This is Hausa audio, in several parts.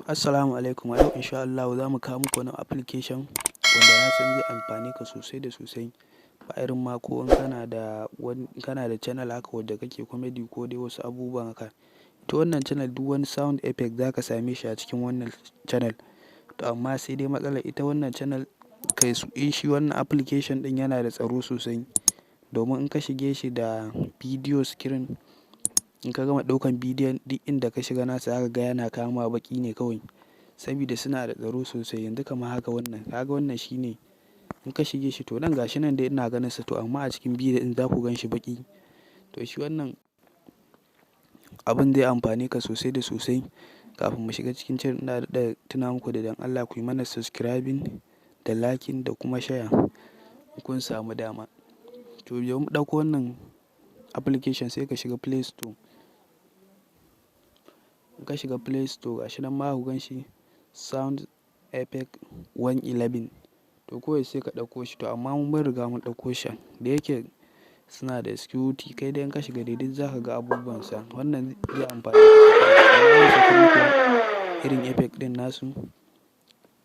Assalamu alaikum. A yau insha Allah za mu kawo muku wani application wanda na san zai amfane ka sosai da sosai. Ba irin ma ko in kana da channel haka wadda kake comedy ko dai wasu abubuwan haka. To wannan channel duk wani sound effect za ka same shi a cikin wannan channel. To amma sai dai matsalar ita wannan channel shi wannan application ɗin yana da tsaro sosai. Domin in ka shige shi da video screen, in ka gama ɗaukan bidiyon duk inda ka shiga nasa zaka ga yana kamawa baƙi ne kawai. Sabida suna da tsaro sosai. Yanzu kamar haka wannan, ka ga wannan shine in ka shige shi to nan gashi nan dai ina ganin sa to amma a cikin bidiyo ɗin za ku gan shi baƙi. To shi wannan abin zai amfane ka sosai da sosai. Kafin mu shiga cikin channel ina daɗa tuna muku da dan Allah ku yi mana subscribing da liking da kuma share in kun samu dama. To domin mu ɗauko wannan application sai ka shiga Play Store. In ka shiga Play Store gashi nan ma ku gan shi Sound Effect 111. To kawai sai ka ɗauko shi to amma mun riga mun ɗauko shi. Da yake suna da security kai dai in ka shiga dai duk za ka ga abubuwan sa. Wannan zai amfane ka sosai. Amma zan saka muku irin effect ɗin nasu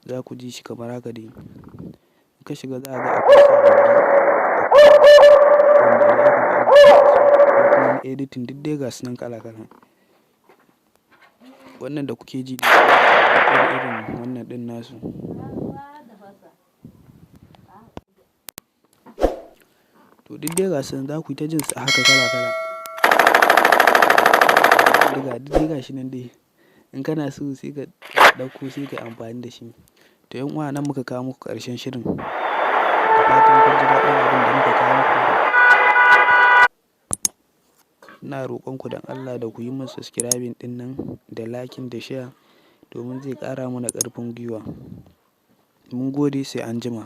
za ku ji shi kamar haka dai. In ka shiga za ka ga akwai sababbi, wanda za ka ga ko kuma editing duk dai gasu nan kala kala. Wannan da kuke ji irin wannan ɗin nasu. To duk dai gasu nan za ku yi ta jin su haka kala kala. Duk dai gashi nan dai. In kana so sai ka ɗauko sai ka yi amfani da shi. To 'yan uwa nan muka kawo muku ƙarshen shirin. Da fatan kun ji daɗin abin da muka kawo muku. Ina roƙonku don Allah da ku yi min subscribing ɗin nan da liking da share domin zai ƙara mana ƙarfin gwiwa. Mun gode sai anjima.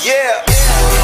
Yeah.